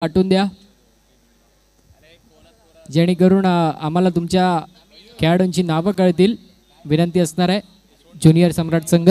पाठवून द्या जेणेकरून आम्हाला तुमच्या खेळाडूंची नावं कळतील. विनंती असणार आहे ज्युनियर सम्राट संघ.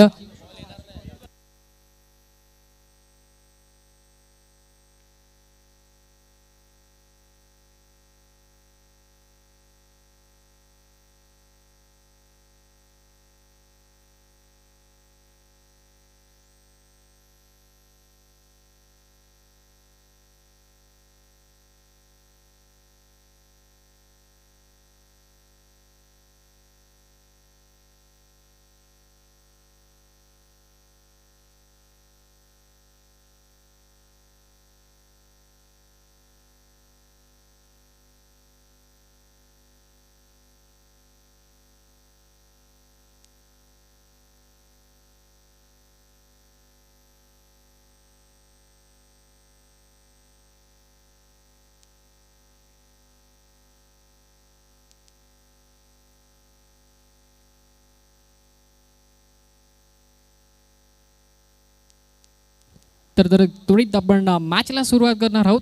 तर त्वरित आपण मॅचला सुरुवात करणार आहोत.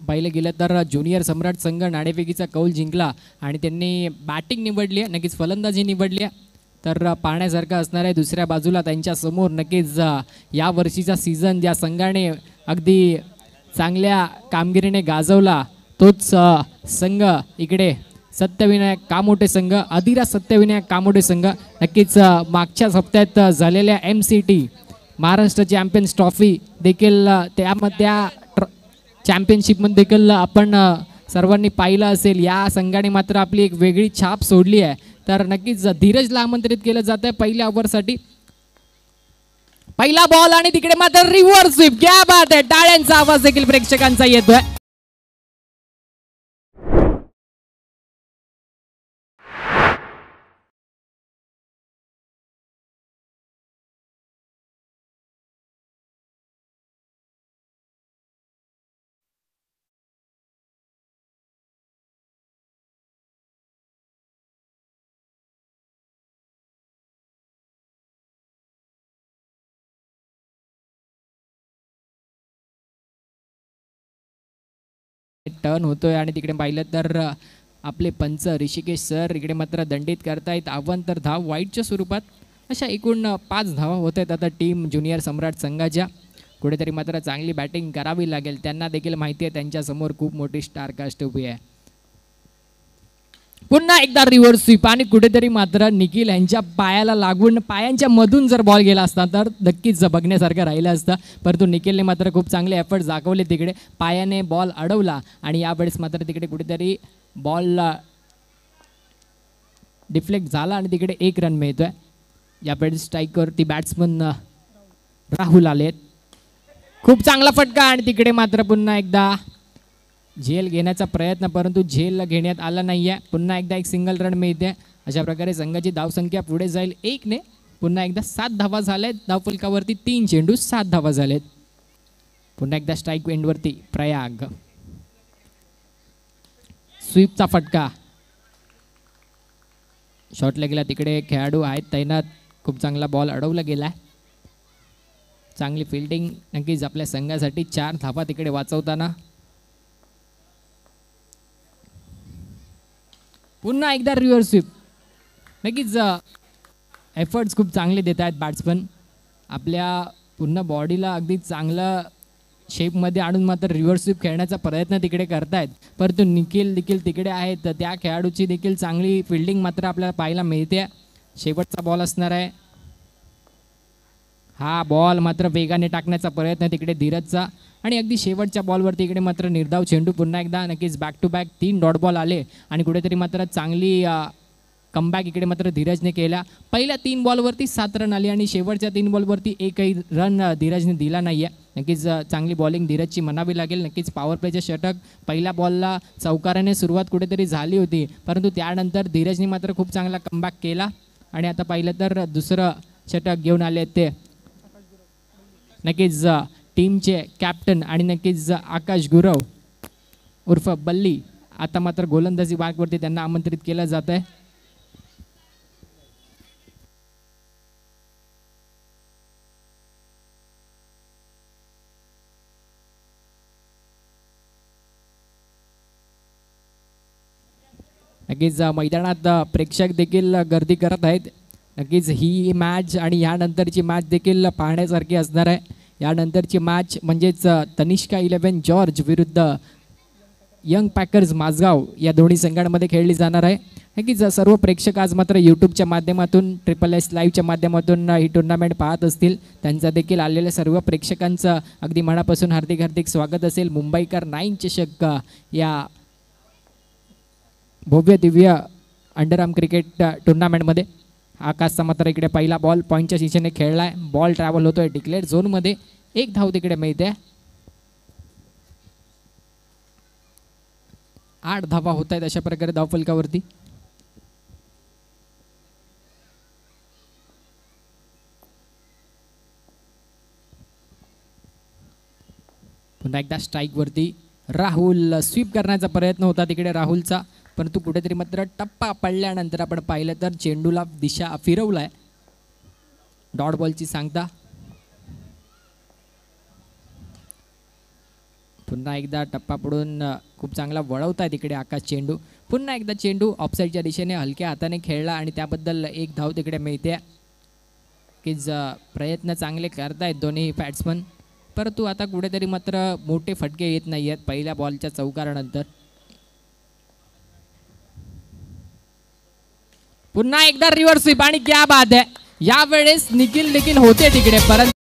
पाहिलं गेलं तर ज्युनियर सम्राट संघ नाणेफेकीचा कौल जिंकला आणि त्यांनी बॅटिंग निवडली आहे, नक्कीच फलंदाजी निवडली आहे. तर पाहण्यासारखं असणार आहे. दुसऱ्या बाजूला त्यांच्यासमोर नक्कीच या वर्षीचा सीझन ज्या संघाने अगदी चांगल्या कामगिरीने गाजवला तोच संघ इकडे सत्यविनायक कामोठे संघ, अधिरा सत्यविनायक कामोठे संघ. नक्कीच मागच्याच हप्त्यात झालेल्या MCT महाराष्ट्र चॅम्पियन्स ट्रॉफी देखील त्या चॅम्पियनशिपमध्ये देखील आपण सर्वांनी पाहिलं असेल. या संघाने मात्र आपली एक वेगळी छाप सोडली आहे. तर नक्कीच धीरजला आमंत्रित केलं जात आहे पहिल्या ओव्हरसाठी. पहिला बॉल आणि तिकडे मात्र रिव्हर्स स्वीप. क्या बात आहे, टाळ्यांचा आवाज देखील प्रेक्षकांचा येतोय. टर्न होतोय आणि तिकडे पाहिलं तर आपले पंच ऋषिकेश सर इकडे मात्र दंडित करतायत. आव्हान तर धाव वाईटच्या स्वरूपात. अशा एकूण 5 धावा होत आहेत आता टीम ज्युनियर सम्राट संघाच्या. कुठेतरी मात्र चांगली बॅटिंग करावी लागेल. त्यांना देखील माहिती आहे त्यांच्यासमोर खूप मोठी स्टार कास्ट उभी आहे. पुन्हा एकदा रिव्हर्स स्वीप आणि कुठेतरी मात्र निखिल यांच्या पायाला लागून पायांच्या मधून जर बॉल गेला असता तर नक्कीच बघण्यासारखं राहिलं असतं. परंतु निखिलने मात्र खूप चांगले एफर्ट्स दाखवले. तिकडे पायाने बॉल अडवला आणि यावेळेस मात्र तिकडे कुठेतरी बॉल डिफ्लेक्ट झाला आणि तिकडे 1 रन मिळतोय. यावेळेस स्ट्राईकवरती बॅट्समन राहुल आलेत. खूप चांगला फटका आणि तिकडे मात्र पुन्हा एकदा झेल घेण्याचा प्रयत्न, परंतु झेल घेण्यात आला नाही आहे. पुन्हा एकदा एक सिंगल रन मिळते. अशा प्रकारे संघाची धावसंख्या पुढे जाईल 1 ने. पुन्हा एकदा 7 धावा झाल्यात धावफलकावरती. 3 चेंडू 7 धावा झालेत. पुन्हा एकदा स्ट्राईक एंडवरती प्रयाग. स्वीपचा फटका शॉटला गेला. तिकडे खेळाडू आहेत तैनात. खूप चांगला बॉल अडवला गेलाय. चांगली फिल्डिंग नक्कीच आपल्या संघासाठी. 4 धावा तिकडे वाचवताना. पुन्हा एकदा रिव्हर्स स्वीप. नक्कीच एफर्ट्स खूप चांगले देत आहेत बॅट्समन. आपल्या पुन्हा बॉडीला अगदी चांगलं शेपमध्ये आणून मात्र रिव्हर्स स्वीप खेळण्याचा प्रयत्न तिकडे करतायत. परंतु निखिल देखील तिकडे आहेत. त्या खेळाडूची देखील चांगली फिल्डिंग मात्र आपल्याला पाहायला मिळते. शेवटचा बॉल असणार आहे. हा बॉल मात्र वेगाने टाकण्याचा प्रयत्न तिकडे धीरजचा आणि अगदी शेवटच्या बॉलवरती इकडे मात्र निर्धाव चेंडू. पुन्हा एकदा नक्कीच back to back 3 dot ball आले आणि कुठेतरी मात्र चांगली कमबॅक इकडे मात्र धीरजने केला. पहिल्या 3 बॉलवरती 7 रन आली आणि शेवटच्या 3 बॉलवरती एकही रन धीरजने दिला नाही आहे. नक्कीच चांगली बॉलिंग धीरजची म्हणावी लागेल. नक्कीच पॉवर प्लेचे षटक. पहिल्या बॉलला चौकाराने सुरुवात कुठेतरी झाली होती, परंतु त्यानंतर धीरजने मात्र खूप चांगला कमबॅक केला आणि आता पाहिलं तर दुसरं षटक घेऊन आले ते नक्कीच टीमचे कॅप्टन आणि नक्कीच आकाश गुरव उर्फ बल्ली. आता मात्र गोलंदाजी मार्कवरती त्यांना आमंत्रित केलं जात आहे. नक्कीच मैदानात प्रेक्षक देखील गर्दी करत आहेत. नक्कीच ही मॅच आणि यानंतरची मॅच देखील पाहण्यासारखी असणार आहे. यानंतरची मॅच म्हणजेच तनिष्का 11 जॉर्ज विरुद्ध यंग पॅकर्स माझगाव या दोन्ही संघांमध्ये खेळली जाणार आहे. नक्कीच सर्व प्रेक्षक आज मात्र यूट्यूबच्या माध्यमातून SSS लाईव्हच्या माध्यमातून ही टुर्नामेंट पाहत असतील. त्यांचं देखील आलेल्या सर्व प्रेक्षकांचं अगदी मनापासून हार्दिक हार्दिक स्वागत असेल. मुंबईकर 9 चषक या भव्य दिव्य अंडरआर्म क्रिकेट टुर्नामेंटमध्ये आकाशचा मात्र इकडे पहिला बॉल पॉईंटच्या दिशेने खेळला आहे. बॉल ट्रॅव्हल होतोय डिक्लेअर झोनमध्ये. एक धाव तिकडे मिळते. 8 धावा होत आहेत अशा प्रकारे धावफलकावरती. पुन्हा एकदा स्ट्राईकवरती राहुल स्वीप करण्याचा प्रयत्न होता तिकडे राहुलचा, परंतु कुठेतरी मात्र टप्पा पडल्यानंतर आपण पाहिलं तर चेंडूला दिशा फिरवलाय. डॉट बॉलची सांगता. पुन्हा एकदा टप्पा पडून खूप चांगला वळवताय तिकडे आकाश चेंडू. पुन्हा एकदा चेंडू ऑफसाईडच्या दिशेने हलक्या हाताने खेळला आणि त्याबद्दल एक धाव तिकडे मिळते. की प्रयत्न चांगले करतायत दोन्ही बॅट्समन, परंतु आता कुठेतरी मात्र मोठे फटके येत नाही आहेत पहिल्या बॉलच्या चौकारानंतर. पुन्हा एकदा रिव्हर्स स्वीप आणि क्या बात आहे. यावेळेस निखिल देखील होते तिकडे, परंतु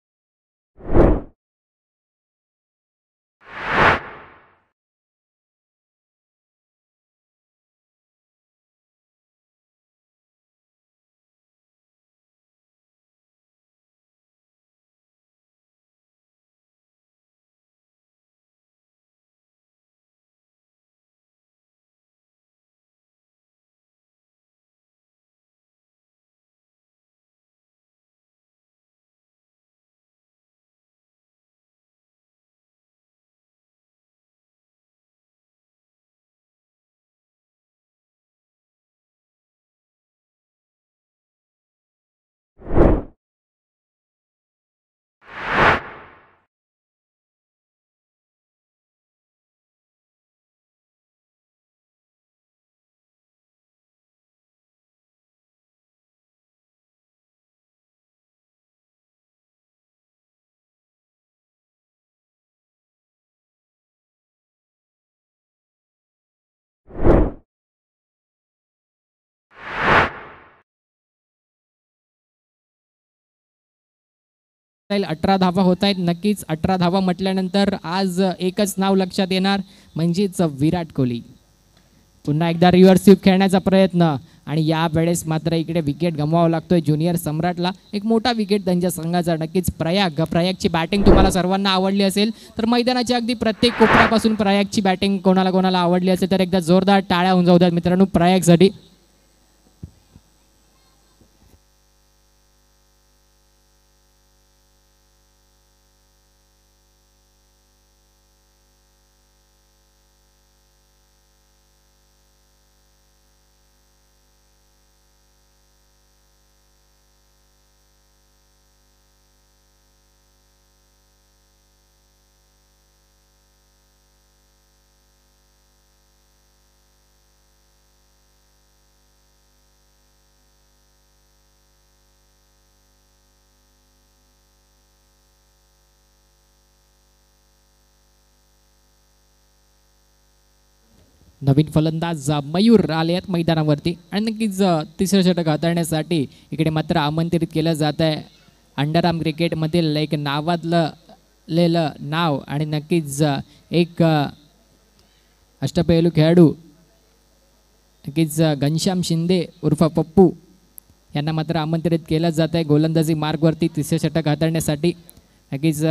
जाईल 18 धावा होत आहेत. नक्कीच 18 धावा म्हटल्यानंतर आज एकच नाव लक्षात येणार, म्हणजेच विराट कोहली. पुन्हा एकदा रिव्हर्स स्वीप खेळण्याचा प्रयत्न आणि या वेळेस मात्र इकडे विकेट गमवावा लागतोय ज्युनियर सम्राटला. एक मोठा विकेट त्यांच्या संघाचा. नक्कीच प्रयागची बॅटिंग तुम्हाला सर्वांना आवडली असेल तर मैदानाच्या अगदी प्रत्येक कोपऱ्यापासून प्रयागची बॅटिंग कोणाला कोणाला आवडली असेल तर एकदा जोरदार टाळ्या होऊन जाऊ द्यात मित्रांनो प्रयागसाठी. नवीन फलंदाज मयूर आले आहेत मैदानावरती आणि नक्कीच तिसरं षटक हाताळण्यासाठी इकडे मात्र आमंत्रित केलं जात आहे. अंडरआर्म क्रिकेटमधील एक नावाजलेलं नाव आणि नक्कीच एक अष्टपैलू खेळाडू नक्कीच घनश्याम शिंदे उर्फ पप्पू यांना मात्र आमंत्रित केलं जात आहे गोलंदाजी मार्गवरती तिसरे षटक हाताळण्यासाठी. नक्कीच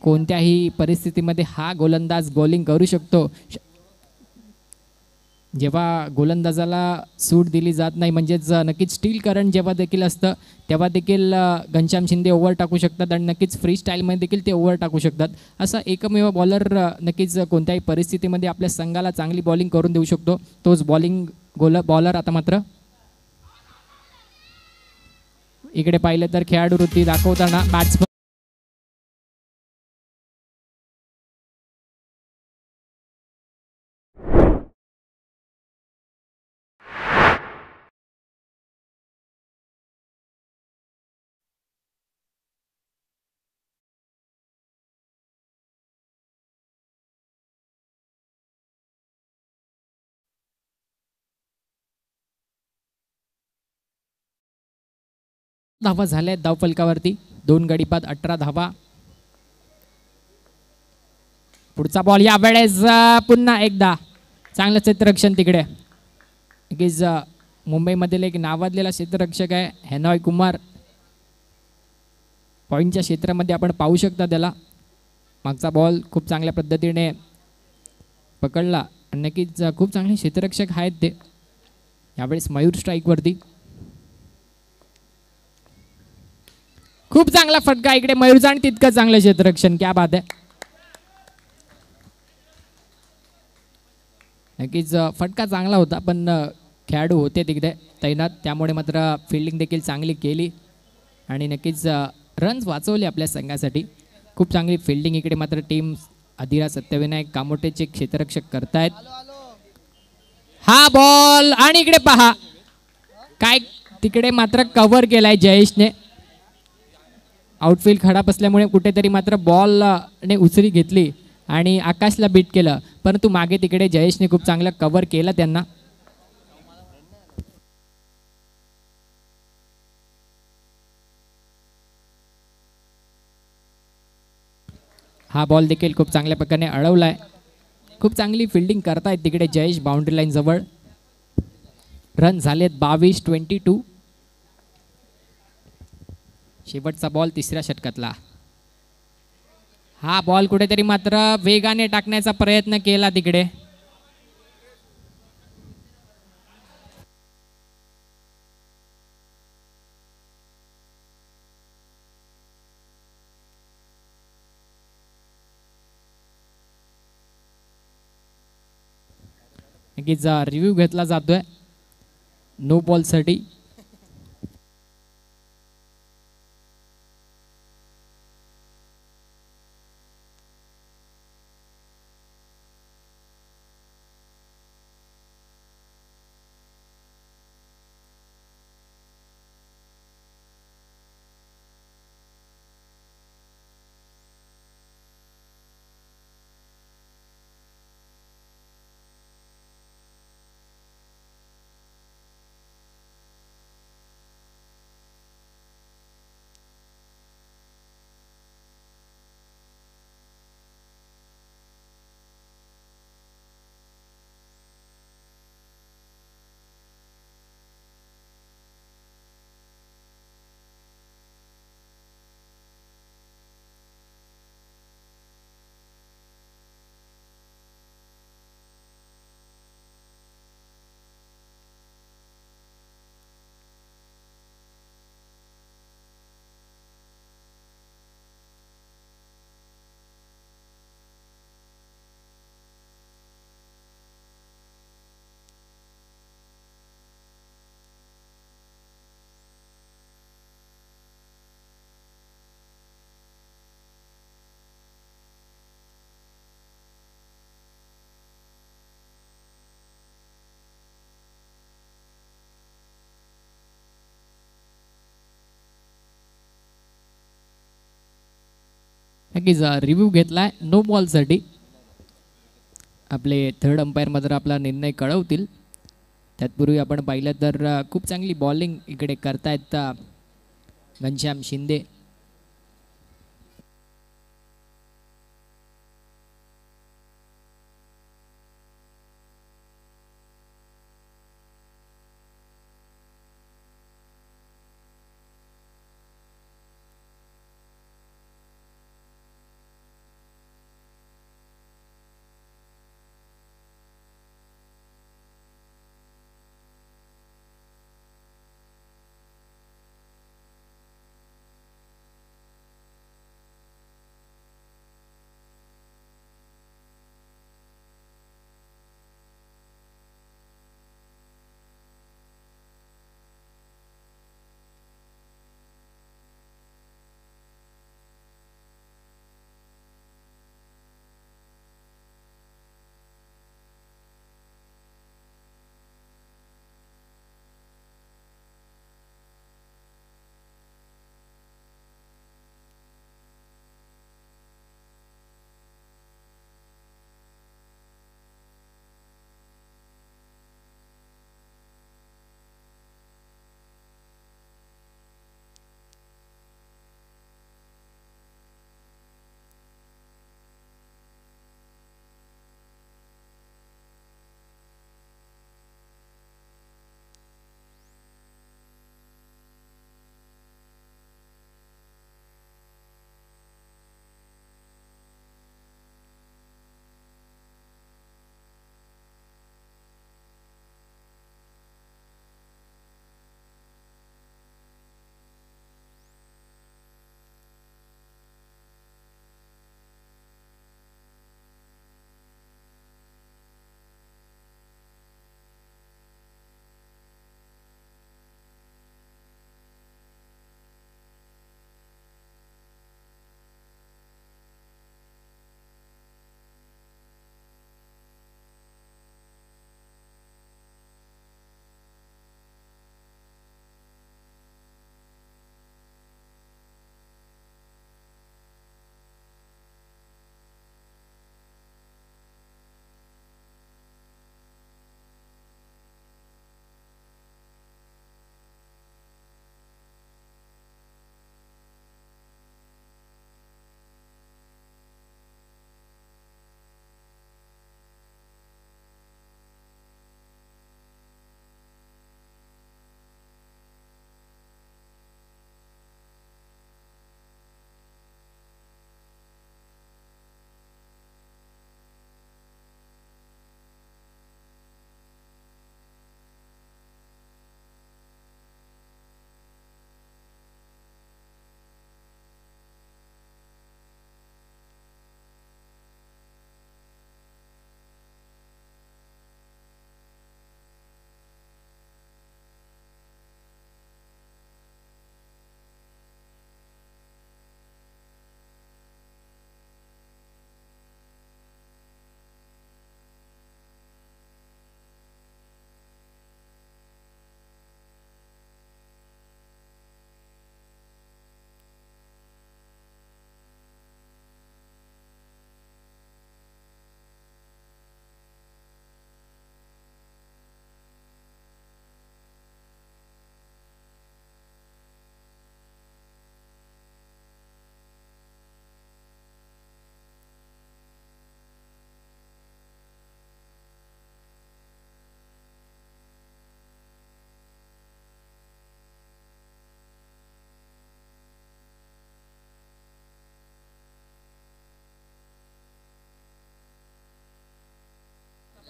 कोणत्याही परिस्थितीमध्ये हा गोलंदाज बॉलिंग करू शकतो. जेव्हा गोलंदाजाला सूट दिली जात नाही म्हणजेच नक्कीच स्टील करंट जेव्हा देखील असतं तेव्हा देखील घनश्याम शिंदे ओव्हर टाकू शकतात आणि नक्कीच फ्री स्टाईलमध्ये देखील ते ओव्हर टाकू शकतात. असा एकमेव बॉलर नक्कीच कोणत्याही परिस्थितीमध्ये आपल्या संघाला चांगली बॉलिंग करून देऊ शकतो. तोच बॉलर आता मात्र इकडे पाहिलं तर खेळाडू वृत्ती दाखवताना बॅट्समन धावा झाल्या धावफलकावरती. 2 गडी बाद 18 धावा. पुढचा बॉल या वेळेस पुन्हा एकदा चांगलं क्षेत्ररक्षण तिकडे. नक्कीच मुंबईमधील एक नावाजलेला क्षेत्ररक्षक आहे हेनॉय कुमार. पॉईंटच्या क्षेत्रामध्ये आपण पाहू शकता त्याला. मागचा बॉल खूप चांगल्या पद्धतीने पकडला. नक्कीच खूप चांगले क्षेत्ररक्षक आहेत ते. यावेळेस मयूर स्ट्राईकवरती. खूप चांगला फटका इकडे मयूरचा आणि तितकं चांगलं क्षेत्ररक्षण. क्या बात आहे. नक्कीच फटका चांगला होता पण खेळाडू होते तिकडे तैनात, त्यामुळे मात्र फिल्डिंग देखील चांगली केली आणि नक्कीच रन्स वाचवले आपल्या संघासाठी. खूप चांगली फिल्डिंग इकडे मात्र टीम अधिरा सत्यविनायक कामोटेचे क्षेत्ररक्षक करतायत. हा बॉल आणि इकडे पहा काय तिकडे मात्र कव्हर केलाय जयेशने. आउटफील्ड खराब असल्यामुळे कुठेतरी मात्र बॉलने उचली घेतली आणि आकाशला बीट केलं, परंतु मागे तिकडे जयेशने खूप चांगलं कव्हर केलं त्यांना. हा बॉल देखील खूप चांगल्या प्रकारे अडवलाय. खूप चांगली फिल्डिंग करतायत तिकडे जयेश बाउंड्री लाईन जवळ. रन झालेत 22-22. शेवटचा बॉल तिसऱ्या षटकातला. हा बॉल कुठेतरी मात्र वेगाने टाकण्याचा प्रयत्न केला तिकडे. नक्कीच रिव्ह्यू घेतला जातोय नो बॉल साठी. नक्कीच रिव्ह्यू घेतलाय नो बॉल साठी. आपले थर्ड अंपायर मात्र आपला निर्णय कळवतील. त्यातपूर्वी आपण पाहिलं तर खूप चांगली बॉलिंग इकडे करतायत घनश्याम शिंदे.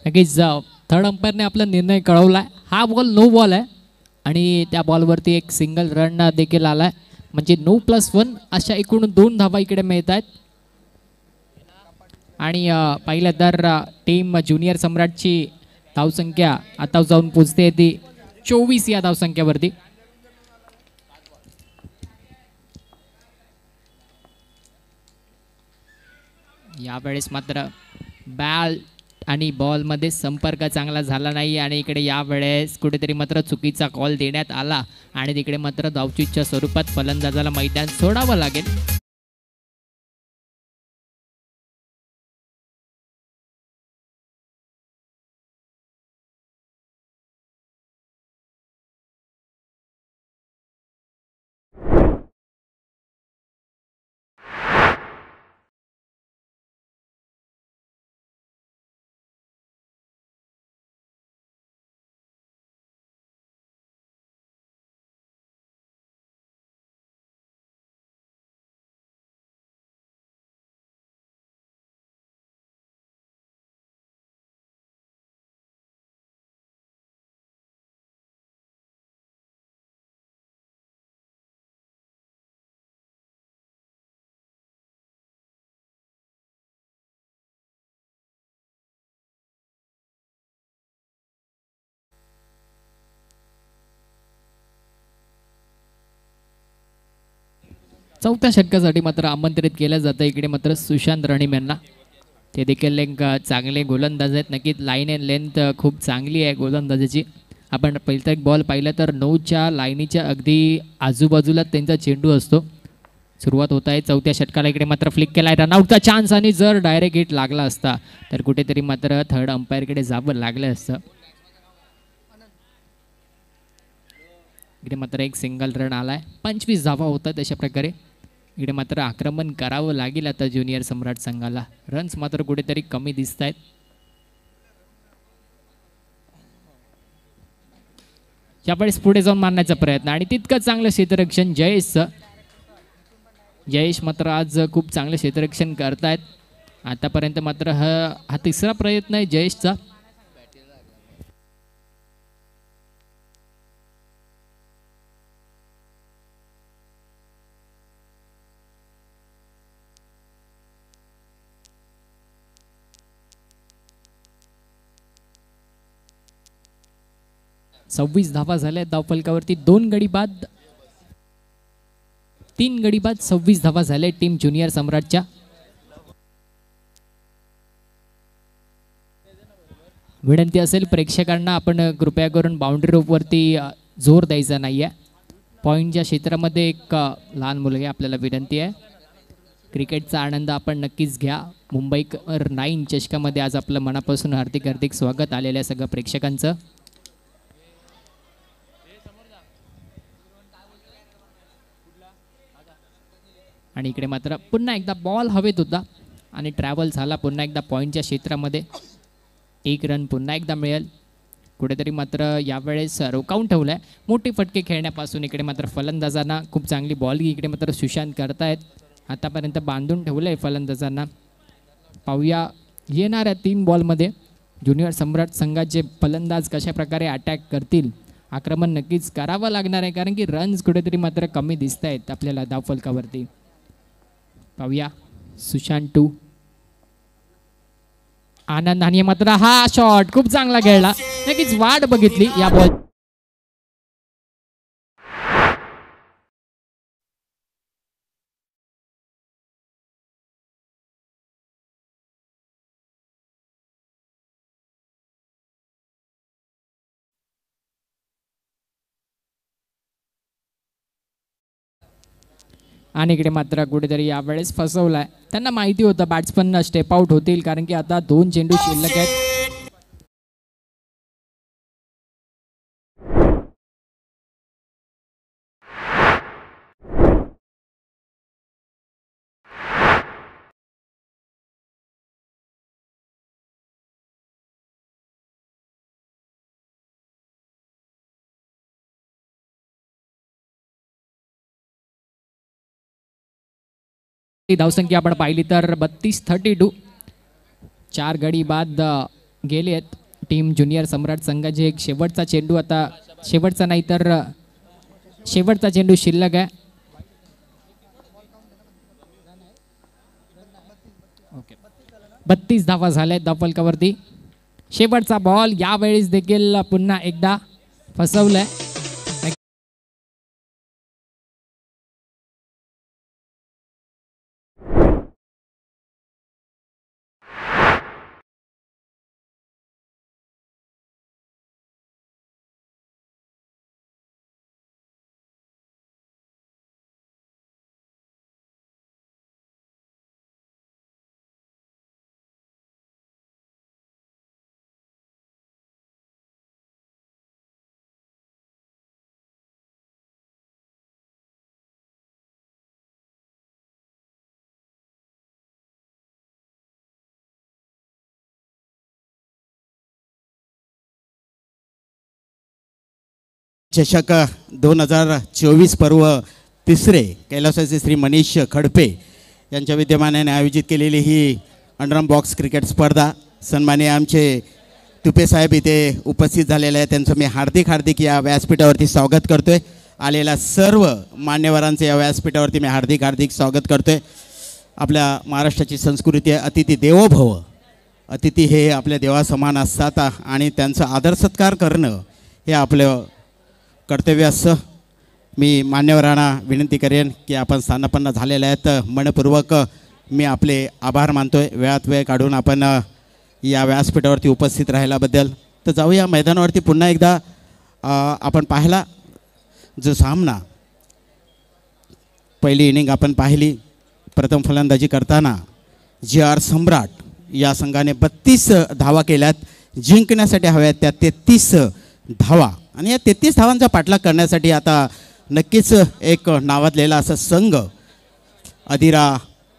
नक्कीच थर्ड अंपायरने आपला निर्णय कळवला आहे. हा बॉल नो बॉल आहे आणि त्या बॉलवरती एक सिंगल रन देखील आला आहे. म्हणजे 9+1 अशा एकूण 2 धावा इकडे मिळत आहेत. आणि पहिल्या तर टीम ज्युनियर सम्राटची धावसंख्या आता जाऊन पोचते ती 24 या धावसंख्येवरती. यावेळेस मात्र बॅल आणि बॉलमध्ये संपर्क चांगला झाला नाही आणि इकडे यावेळेस कुठेतरी मात्र चुकीचा कॉल देण्यात आला आणि तिकडे मात्र धावचीच्या स्वरूपात फलंदाजाला मैदान सोडावं लागेल. चौथ्या षटकासाठी मात्र आमंत्रित केलं जातं इकडे मात्र सुशांत रणिम यांना. ते देखील एक चांगले गोलंदाज आहेत. नक्कीच लाईन अँड लेंथ खूप चांगली आहे गोलंदाजाची. आपण पहिला एक बॉल पाहिलं तर 9च्या लाईनीच्या अगदी आजूबाजूला त्यांचा चेंडू असतो. सुरुवात होत आहे चौथ्या षटकाला. इकडे मात्र फ्लिक केला आहे, रनआउटचा चान्स आणि जर डायरेक्ट हिट लागला असता तर कुठेतरी मात्र थर्ड अंपायरकडे जावं लागलं असतं. इकडे मात्र एक सिंगल रन आलाय. 25 धावा होतात अशा प्रकारे. इकडे मात्र आक्रमण करावं लागेल आता ज्युनियर सम्राट संघाला. रन्स मात्र कुठेतरी कमी दिसत आहेत. यावेळेस पुढे जाऊन मारण्याचा प्रयत्न आणि तितकं चांगलं क्षेत्ररक्षण जयेशचं. जयेश मात्र आज खूप चांगलं क्षेत्ररक्षण करतायत. आतापर्यंत मात्र हा तिसरा प्रयत्न आहे जयेशचा. 26 धावा झाल्या धावफलकावरती. 2 गडी बाद 3 गडी बाद 26 धावा झाल्या टीम ज्युनियर सम्राटच्या. विनंती असेल प्रेक्षकांना आपण कृपया करून बाउंड्री रोपवरती जोर द्यायचा नाही आहे. पॉईंटच्या क्षेत्रामध्ये एक लहान मुलगी आपल्याला विनंती आहे. क्रिकेटचा आनंद आपण नक्कीच घ्या. मुंबईकर 9 चषकामध्ये आज आपलं मनापासून हार्दिक हार्दिक स्वागत आलेल्या सगळ्या प्रेक्षकांचं. आणि इकडे मात्र पुन्हा एकदा बॉल हवेत होता आणि ट्रॅव्हल झाला पुन्हा एकदा पॉईंटच्या क्षेत्रामध्ये. 1 रन पुन्हा एकदा मिळेल. कुठेतरी मात्र यावेळेस रोकावून ठेवलं आहे. मोठे फटके खेळण्यापासून इकडे मात्र फलंदाजांना खूप चांगली बॉल इकडे मात्र सुशांत करतायत. आतापर्यंत बांधून ठेवलं आहे फलंदाजांना. पाहूया येणाऱ्या 3 बॉलमध्ये ज्युनियर सम्राट संघाचे फलंदाज कशा प्रकारे अटॅक करतील. आक्रमण नक्कीच करावं लागणार आहे कारण की रन्स कुठेतरी मात्र कमी दिसत आहेत आपल्याला धावफलकावरती. पाहूया सुशांत 2. आनंदाने मात्र हा शॉट खूप चांगला खेळला. नक्कीच वाट बघितली या बॉल. आणि इकडे मात्र कुठेतरी यावेळेस फसवलाय. त्यांना माहिती होतं बॅट्समन स्टेप आउट होतील कारण की आता 2 चेंडू शिल्लक आहेत. धावसंख्या आपण पाहिली तर 32-32. 4 गडी बाद गेले आहेत टीम ज्युनियर सम्राट संघाचे. एक शेवटचा चेंडू, आता शेवटचा नाही तर शेवटचा चेंडू शिल्लक आहे. ओके, 32 धावा झाल्या आहेत धावफलकावरती. शेवटचा बॉल यावेळेस देखील पुन्हा एकदा फसवलाय. चषक 2024 पर्व तिसरे कैलासाचे श्री मनीष खडपे यांच्या विद्यमानाने आयोजित केलेली ही अंडरआर्म बॉक्स क्रिकेट स्पर्धा. सन्माननीय आमचे तुपे साहेब इथे उपस्थित झालेले आहेत. त्यांचं मी हार्दिक या व्यासपीठावरती स्वागत करतोय. आलेल्या सर्व मान्यवरांचे या व्यासपीठावरती मी हार्दिक स्वागत करतोय. आपल्या महाराष्ट्राची संस्कृती आहे अतिथी देवो भव. अतिथी हे आपल्या देवासमान असतात आणि त्यांचा आदर सत्कार करणं हे आपलं कर्तव्य असं. मी मान्यवरांना विनंती करेन की आपण स्थानापन्न झालेले आहेत. मनपूर्वक मी आपले आभार मानतोय वेळात वेळ काढून आपण या व्यासपीठावरती उपस्थित राहिल्याबद्दल. तर जाऊया मैदानावरती पुन्हा एकदा. आपण पाहिला जो सामना, पहिली इनिंग आपण पाहिली. प्रथम फलंदाजी करताना JR सम्राट या संघाने 32 धावा केल्यात. जिंकण्यासाठी हव्यात त्या 33 धावा आणि या 33 धावांचा पाठलाग करण्यासाठी आता नक्कीच एक नावाजलेला असा संघ अधिरा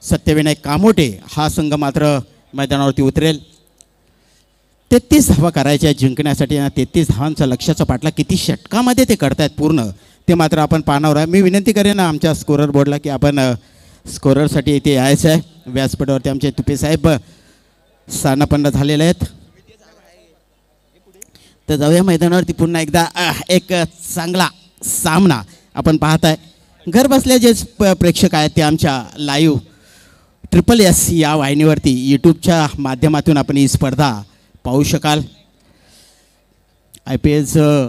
सत्यविनायक कामोटे हा संघ मात्र मैदानावरती उतरेल. 33 धावा करायच्या जिंकण्यासाठी. 33 धावांचा लक्ष्याचा पाठलाग किती षटकामध्ये ते करतायत पूर्ण ते मात्र आपण पाहणार आहे. मी विनंती करेन आमच्या स्कोरर बोर्डला की आपण स्कोररसाठी इथे यायचं आहे. व्यासपीठावरती आमचे तुपे साहेब स्थानापन्न झालेले आहेत. तर जाऊया मैदानावरती पुन्हा एकदा. एक चांगला सामना आपण पाहत आहे. घर बसल्या जे प्रेक्षक आहेत ते आमच्या लाईव्ह SSS या वाहिनीवरती यूट्यूबच्या माध्यमातून आपण ही स्पर्धा पाहू शकाल. IPLचं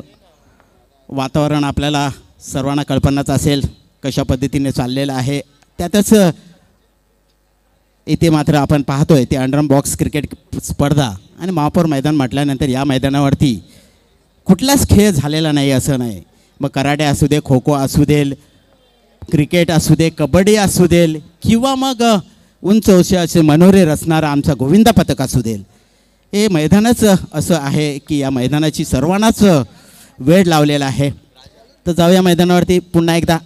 वातावरण आपल्याला सर्वांना कल्पनाच असेल कशा पद्धतीने चाललेलं आहे. त्यातच इथे मात्र आपण पाहतोय ते अंडरआर्म बॉक्स क्रिकेट स्पर्धा. आणि महापौर मैदान म्हटल्यानंतर या मैदानावरती कुठलाच खेळ झालेला नाही असं नाही. मग कराटे असू दे, खो खो असू देल, क्रिकेट असू दे, कबड्डी असू देल किंवा मग उंच असे मनोरे रचणारा आमचा गोविंदा पथक असू देल. हे मैदानच असं आहे की या मैदानाची सर्वांनाच वेळ लावलेला आहे. तर जाऊया मैदानावरती पुन्हा एकदा.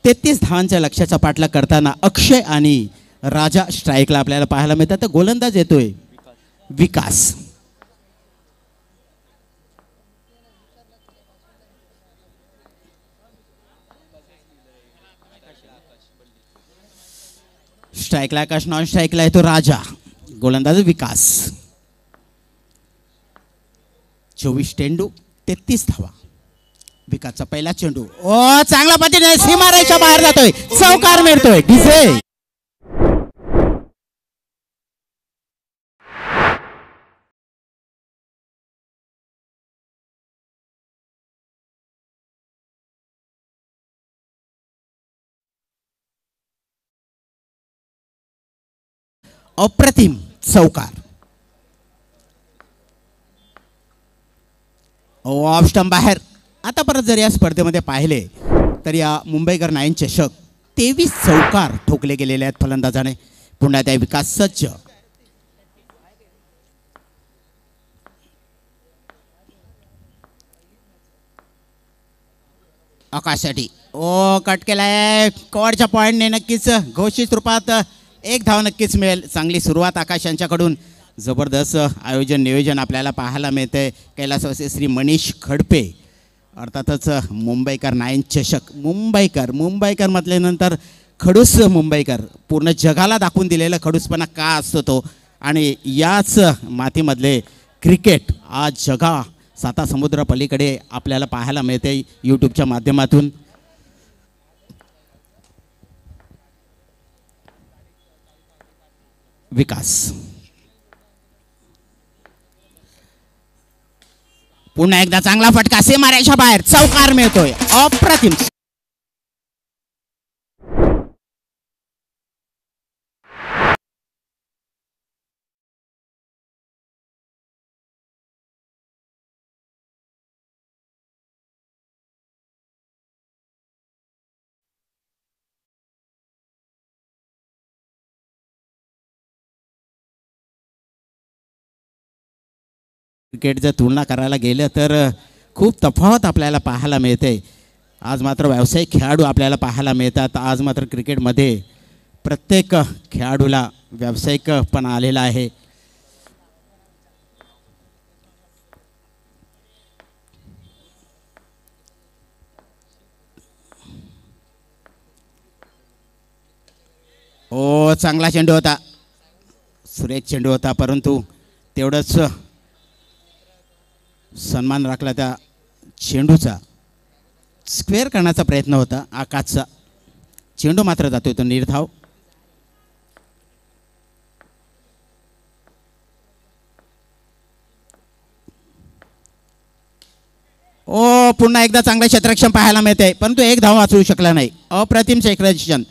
33 धावांच्या लक्ष्याचा पाठलाग करताना अक्षय आणि राजा स्ट्राईकला आपल्याला पाहायला मिळतात. तर गोलंदाज येतोय विकास. स्ट्राईकला आकाश, नॉन स्ट्राईकला येतो राजा. गोलंदाज विकास. 24 चेंडू 33 धावा. विकासचा पहिला चेंडू चांगल्या पद्धतीने सीमारेषा बाहेर जातोय. चौकार मिळतोय. डिझे अप्रतिम चौकार. ऑफ स्टंप बाहेर. आता परत जर या स्पर्धेमध्ये पाहिले तर या मुंबईकर 9 चषक 23 चौकार ठोकले गेलेले आहेत फलंदाजाने. पुन्हा त्या विकास सज्ज. आकाशसाठी कट केलाय. कॉडच्या पॉईंटने नक्कीच घोषित रूपात 1 धाव नक्कीच मिळेल. चांगली सुरुवात आकाश यांच्याकडून. जबरदस्त आयोजन नियोजन आपल्याला पाहायला मिळते. कैलासवासी श्री मनीष खडपे अर्थातच मुंबईकर 9 चषक. मुंबईकर म्हटल्यानंतर खडूस मुंबईकर. पूर्ण जगाला दाखवून दिलेला खडूसपणा का असतो तो. आणि याच मातीमधले क्रिकेट आज जगा साता समुद्र पलीकडे आपल्याला पाहायला मिळते यूट्यूबच्या माध्यमातून. विकास पुन्हा एकदा चांगला फटका सीमारेषा बाहेर चौकार मिळतोय. अप्रतिम. क्रिकेट जर तुलना करायला गेलं तर खूप तफावत आपल्याला पाहायला मिळते. आज मात्र व्यावसायिक खेळाडू आपल्याला पाहायला मिळतात. आज मात्र क्रिकेटमध्ये प्रत्येक खेळाडूला व्यावसायिकपणा आलेला आहे. ओ चांगला चेंडू होता, सुरेख चेंडू होता, परंतु तेवढंच सन्मान राखला त्या चेंडूचा. स्क्वेअर करण्याचा प्रयत्न होता आकाशचा. चेंडू मात्र जातोय तो निर्धाव. ओ पुन्हा एकदा चांगलं क्षेत्ररक्षण पाहायला मिळते, परंतु एक धाव वाचवू शकला नाही. अप्रतिम क्षेत्ररक्षण,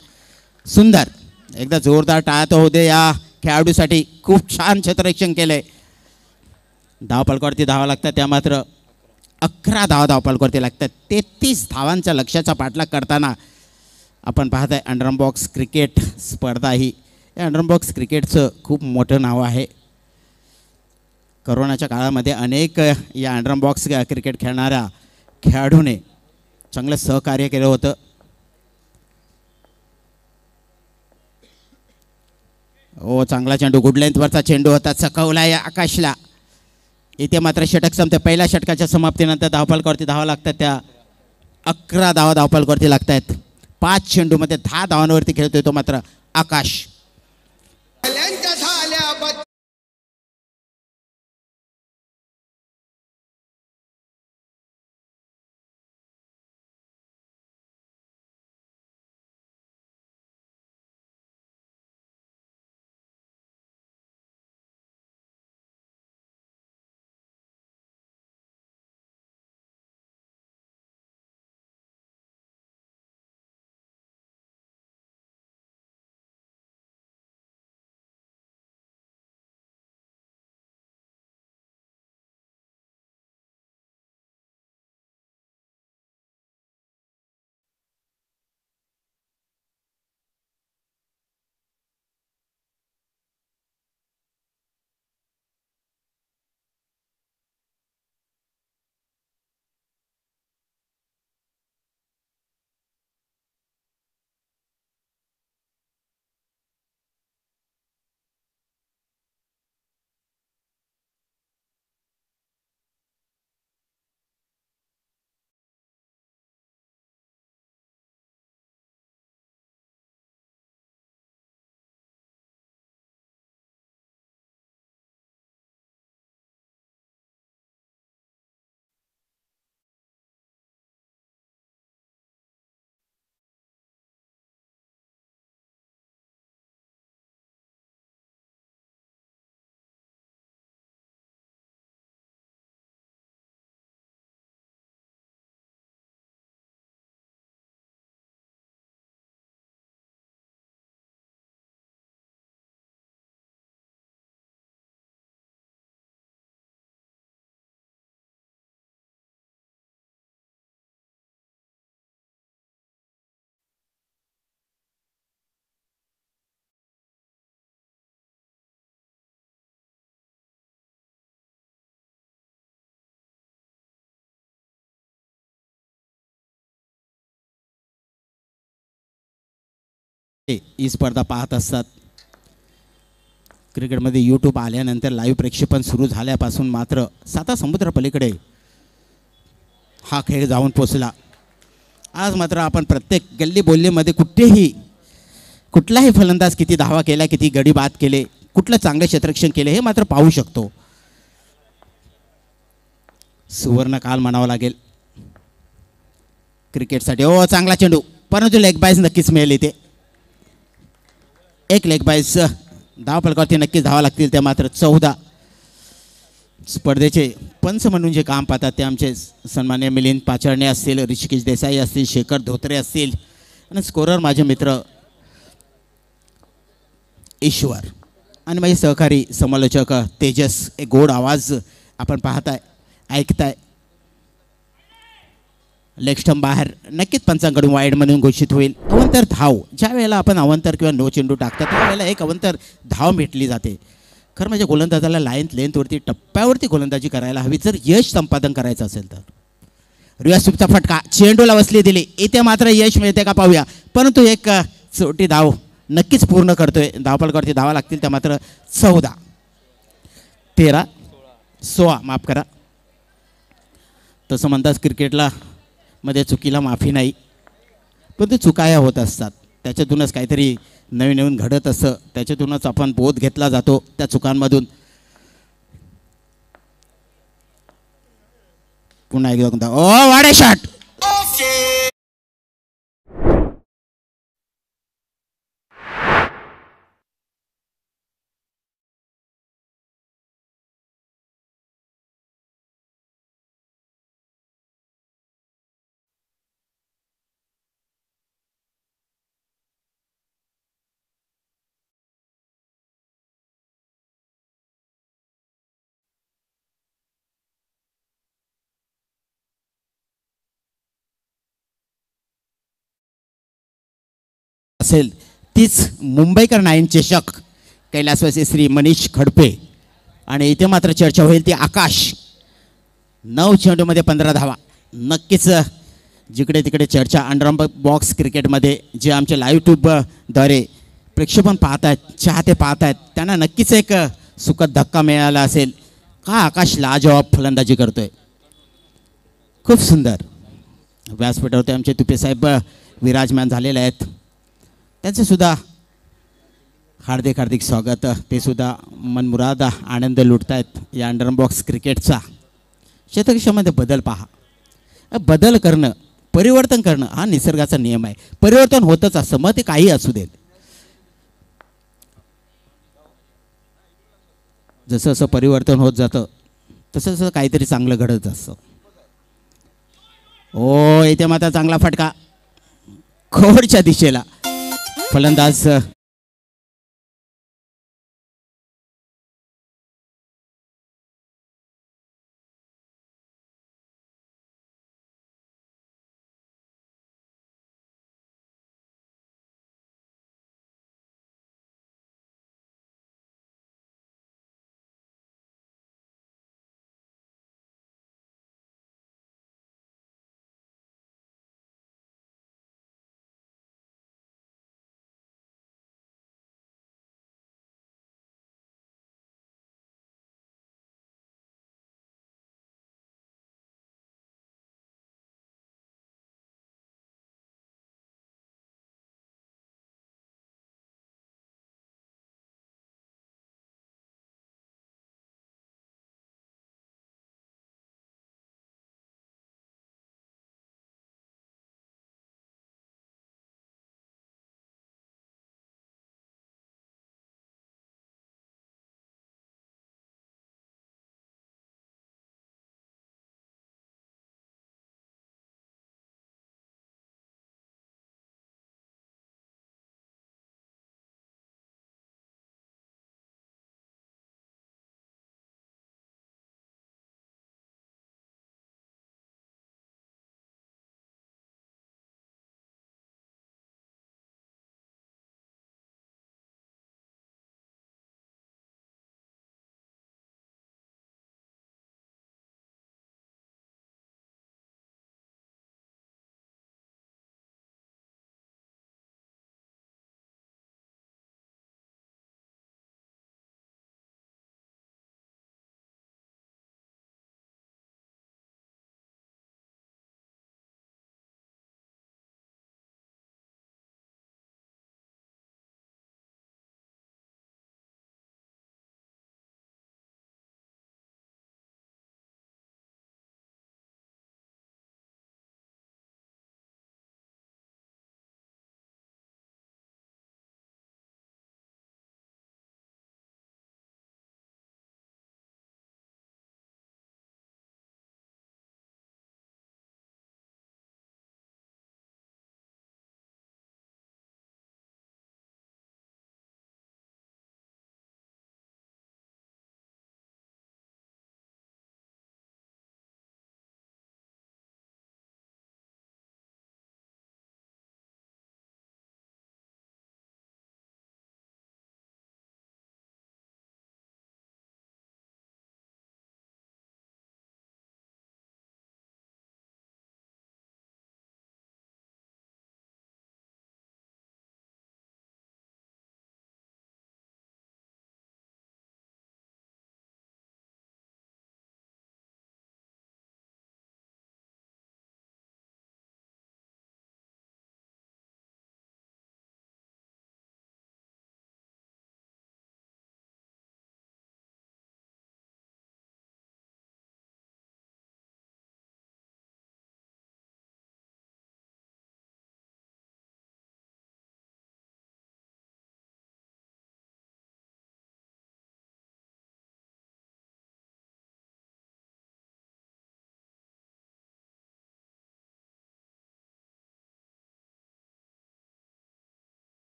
सुंदर. एकदा जोरदार टाळा तो होते या खेळाडूसाठी. खूप छान क्षेत्ररक्षण केलंय. धावपलकावरती धावा लागतात, त्या मात्र 11 धावपलकावरती लागतात. 33 धावांच्या लक्ष्याचा पाठलाग करताना आपण पाहत आहे अंडरआर्म बॉक्स क्रिकेट स्पर्धा. ही या अंडरआर्म बॉक्स क्रिकेटचं खूप मोठं नाव आहे. करोनाच्या काळामध्ये अनेक या अंडरआर्म बॉक्स क्रिकेट खेळणाऱ्या खेळाडूने चांगलं सहकार्य केलं होतं. ओ चांगला चेंडू, गुड लेंथवरचा चेंडू होता, चकवला या आकाशला. इथे मात्र षटक संपते. पहिल्या षटकाच्या समाप्तीनंतर धावपलकावरती धावा लागतात, त्या 11 धावपलकावरती लागत आहेत. 5 चेंडूमध्ये 10 धावांवरती खेळतोय तो मात्र आकाश. ही स्पर्धा पाहत असतात. क्रिकेटमध्ये यूट्यूब आल्यानंतर लाईव्ह प्रक्षेपण सुरू झाल्यापासून मात्र साता समुद्र पलीकडे हा खेळ जाऊन पोचला. आज मात्र आपण प्रत्येक गल्ली बोल्लीमध्ये कुठलाही फलंदाज किती धावा केला, किती गडी बाद केले, कुठलं चांगलं क्षेत्ररक्षण केले हे मात्र पाहू शकतो. सुवर्णकाल म्हणावं लागेल क्रिकेटसाठी. ओ चांगला चेंडू, परंतु लेग बायस नक्कीच मिळेल इथे. एक लेग बायस धावफलकावरती नक्कीच धावा लागतील. त्या मात्र 14. स्पर्धेचे पंच म्हणून जे काम पाहतात ते आमचे सन्मान्य मिलिंद पाचरणे असतील, ऋषिकेश देसाई असतील, शेखर धोत्रे असतील आणि स्कोरर माझे मित्र ईश्वर आणि माझे सहकारी समालोचक तेजस. एक गोड आवाज आपण पाहताय, ऐकताय. लेग स्टंप बाहेर, नक्कीच पंचांकडून वाईड म्हणून घोषित होईल. अवंतर धाव, ज्या वेळेला आपण अवंतर किंवा नो चेंडू टाकतात त्यावेळेला एक अवंतर धाव भेटली जाते. खरं म्हणजे गोलंदाजाला लेंथवरती टप्प्यावरती गोलंदाजी करायला हवी जर यश संपादन करायचं असेल तर. रिवर्स स्वीपचा फटका चेंडूला वसली दिली, इथे मात्र यश मिळते का पाहूया. परंतु एक छोटी धाव नक्कीच पूर्ण करतोय. धावफलकावरती धावा लागतील त्या मात्र 14. 13 16 माफ करा. तसं म्हणतात क्रिकेटला मध्ये चुकीला माफी नाही, पण ते चुका ह्या होत असतात. त्याच्यातूनच काहीतरी नवीन नवीन घडत असतं, त्याच्यातूनच आपण बोध घेतला जातो त्या चुकांमधून. पुन्हा एकदा ओ वाडे शॉट. असेल तीच मुंबईकर नाईन चषक कैलासवासी श्री मनीष खडपे. आणि इथे मात्र चर्चा होईल ती आकाश. 9 चेंडूमध्ये 15 धावा. नक्कीच जिकडे तिकडे चर्चा अंडरम बॉक्स क्रिकेटमध्ये जे आमचे लाईव्ह ट्यूबद्वारे प्रेक्षेपण पाहत आहेत, चाहते पाहत आहेत, त्यांना नक्कीच एक सुखद धक्का मिळाला असेल. का आकाश लाजवाब फलंदाजी करतोय, खूप सुंदर. व्यासपीठावरती आमचे तुपेसाहेब विराजमान झालेले आहेत, त्यांचे सुद्धा हार्दिक हार्दिक स्वागत. ते सुद्धा मनमुराद आनंद लुटत आहेत या अंडरम बॉक्स क्रिकेटचा. शतकशामध्ये बदल पहा, बदल करणं, परिवर्तन करणं हा निसर्गाचा नियम आहे. परिवर्तन होतच असतं, मग ते काही असू देत. जसं जसं परिवर्तन होत जातं तसं तसं काहीतरी चांगलं घडत असतं. ओ इथे मात्र चांगला फटका खोडच्या दिशेला. फलंदाज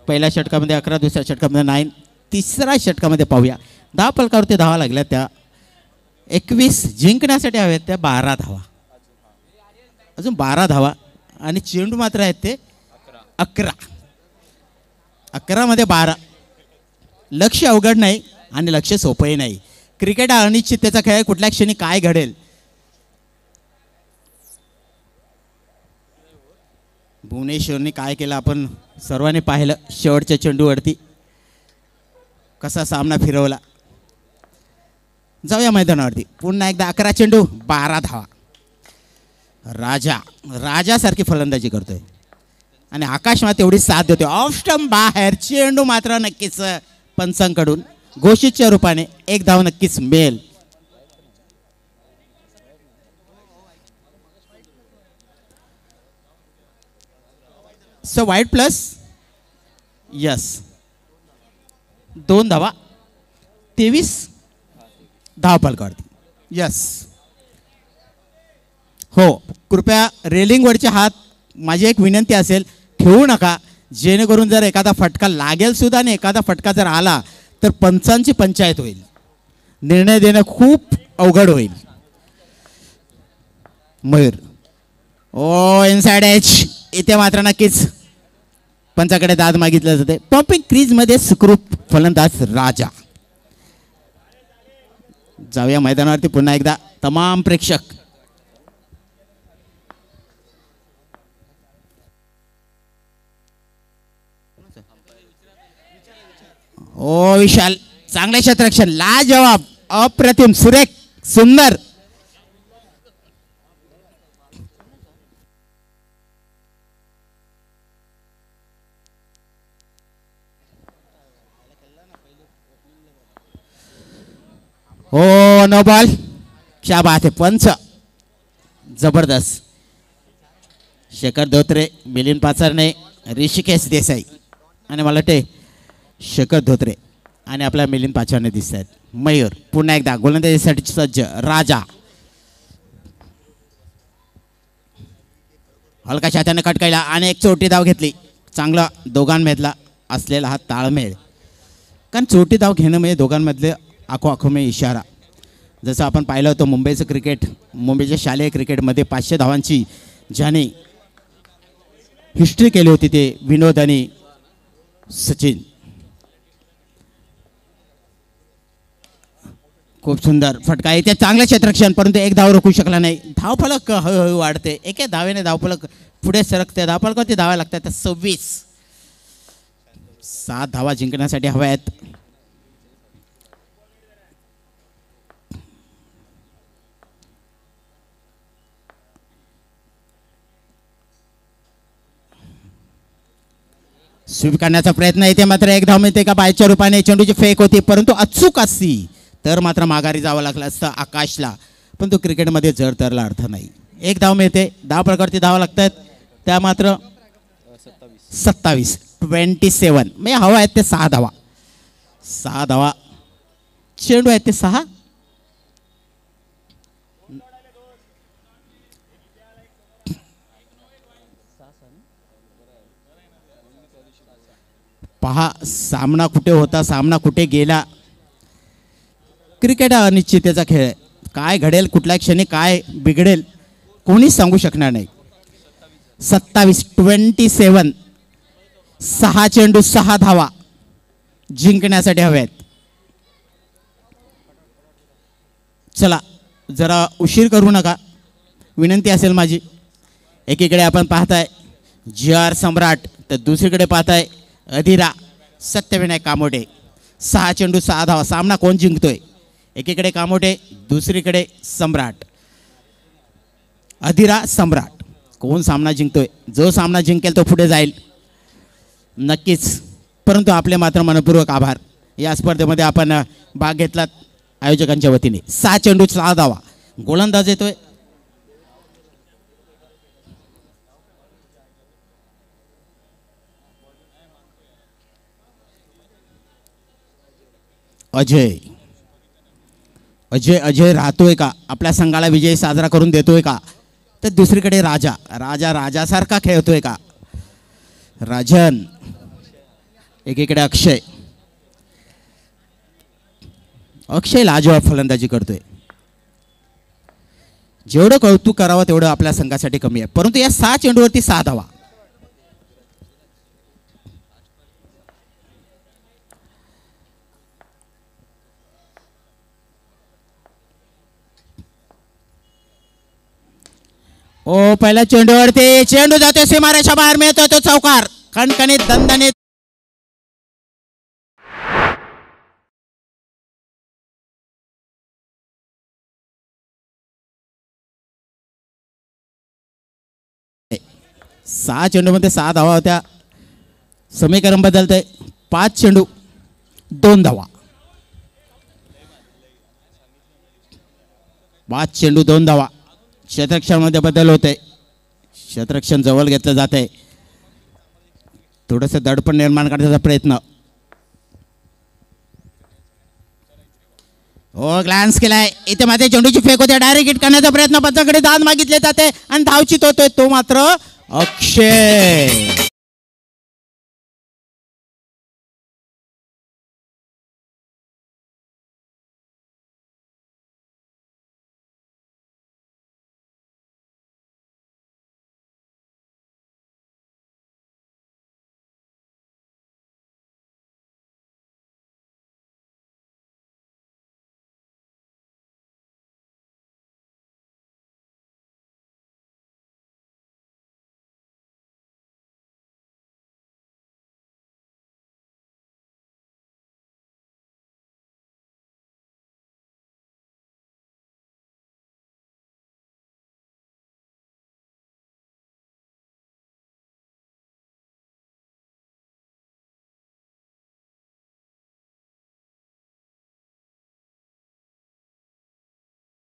पहिल्या षटकामध्ये 11, दुसऱ्या षटकामध्ये 9, तिसऱ्या षटकामध्ये पाहूया. 10 फलकावरती धावा लागल्या त्या 21, जिंकण्यासाठी हव्यात त्या 12 धावा, अजून 12 धावा आणि चेंडू मात्र आहेत ते 11. 11मध्ये 12. लक्ष अवघड नाही आणि लक्ष सोपंही नाही. क्रिकेट हा अनिश्चिततेचा खेळ आहे. कुठल्या क्षणी काय घडेल. भुवनेश्वरने काय केलं आपण सर्वांनी पाहिलं. शेवटच्या चेंडूवरती कसा सामना फिरवला. जाऊया मैदानावरती. पुन्हा एकदा 11 चेंडू 12 धावा. राजासारखी फलंदाजी करतोय आणि आकाश मात्र तेवढी साथ देतोय. ऑफ स्टंप बाहेर. चेंडू मात्र नक्कीच पंचांकडून घोषितच्या रूपाने 1 धाव नक्कीच मिळेल. सो वाईट प्लस यस 2 धावा 23 धाव फलकावरती. यस हो, कृपया रेलिंगवरचे हात माझी एक विनंती असेल ठेवू नका, जेणेकरून जर एखादा फटका लागेल सुद्धा आणि एखादा फटका जर आला तर पंचांची पंचायत होईल. निर्णय देणं खूप अवघड होईल. मयूर ओ इनसाइड एच. इथे मात्र नक्कीच पंचाकडे दाद मागितलं जाते. पॉपिंग क्रीजमध्ये सुखरूप फलंदाज राजा. जाऊया मैदानावरती पुन्हा एकदा तमाम प्रेक्षक. ओ विशाल चांगले क्षेत्ररक्षण. लाजवाब, अप्रतिम, सुरेख, सुंदर. हो नो बॉल. क्या बात है. पंच जबरदस्त. शेखर धोत्रे, मिलिंद पाचारणे, ऋषिकेश देसाई आणि मला वाटते शेखर धोत्रे आणि आपल्या मिलिंद पाचारणे दिसत आहेत. मयूर पुन्हा एकदा गोलंदाजीसाठी सज्ज. राजा हलका छात्याने कटकायला आणि एक चोटी धाव घेतली. चांगला दोघांमधला असलेला हा ताळमेळ. कारण चोटी धाव घेणं म्हणजे दोघांमधले आखो में इशारा. जसं आपण पाहिलं होतं मुंबईचं क्रिकेट, मुंबईच्या शालेय क्रिकेटमध्ये 500 धावांची ज्याने हिस्ट्री केली होती ते विनोद आणि सचिन. खूप सुंदर फटका इथे. चांगलं क्षेत्ररक्षण, परंतु 1 धाव रोखू शकला नाही. धावफलक हळूहळू वाढते. एका धावेने धावफलक पुढे सरकते. धावफलकावरती धावा लागतात 26. 7 धावा जिंकण्यासाठी हव्या आहेत. स्वीकारण्याचा प्रयत्न इथे मात्र 1 धाव मिळते का बायच्या रूपाने. चेंडूची फेक होती परंतु अचूक असती तर मात्र माघारी जावं लागलं असतं आकाशला. पण तो क्रिकेटमध्ये जर तरला अर्थ नाही. 1 धाव मिळते. धाव प्रकारची धावा लागतात त्या मात्र 27. 27 म्हणजे हवा आहेत ते 6 धावा. 6 धावा. चेंडू आहेत ते 6. पहा सामना कुठे होता, सामना कुठे गेला. क्रिकेट हा अनिश्चिततेचा खेळ आहे. काय घडेल, कुठल्या क्षणी काय बिघडेल कोणीच सांगू शकणार नाही. 27. 27. 6 चेंडू 6 धावा जिंकण्यासाठी हव्यात. चला जरा उशीर करू नका, विनंती असेल माझी. एकीकडे आपण पाहताय JR सम्राट तर दुसरीकडे पाहताय अधिरा सत्यविनायक कामोटे. 6 चेंडू 6 धावा. सामना कोण जिंकतोय. एकीकडे कामोटे, दुसरीकडे सम्राट. अधिरा सम्राट कोण सामना जिंकतोय. जो सामना जिंकेल तो पुढे जाईल नक्कीच. परंतु आपले मात्र मनपूर्वक आभार. या स्पर्धेमध्ये आपण भाग घेतलात आयोजकांच्या वतीने. 6 चेंडू 6 धावा. गोलंदाज येतोय अजय. अजय राहतोय का, आपल्या संघाला विजय साजरा करून देतोय का. तर दुसरीकडे राजासारखा खेळतोय का. राजन एकीकडे अक्षय. अक्षय लाजवाब फलंदाजी करतोय. जेवढं कौतुक करावं तेवढं आपल्या संघासाठी कमी आहे. परंतु या 6 चेंडूवरती 6 धावा. ओ पहिल्या चेंडूवरती चेंडू जातोय सीमारेषा बाहेर, मिळतोय तो चौकार. खणखणीत दणदणीत सहा चेंडूमध्ये 6 धावा होत्या. समीकरण बदलतंय. 5 चेंडू 2 धावा. 5 चेंडू 2 धावा. क्षेत्ररक्षणामध्ये बदल होते. क्षेत्ररक्षण जवळ घेतलं जाते. थोडंसं दडपण निर्माण करण्याचा प्रयत्न. हो ग्लॅन्स केलाय. इथे मध्ये चेंडूची फेक होते. डायरेक्ट हिट करण्याचा प्रयत्न. पंचाकडे दाद मागितले जाते आणि धावचित होतोय तो मात्र अक्षय.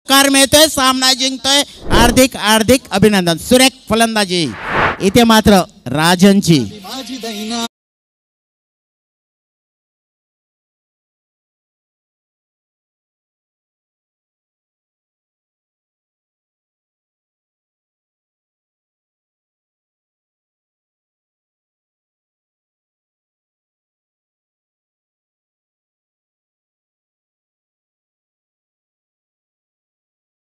कार मिळतोय. सामना जिंकतोय. हार्दिक अभिनंदन. सुरेख फलंदाजी इथे मात्र राजनची.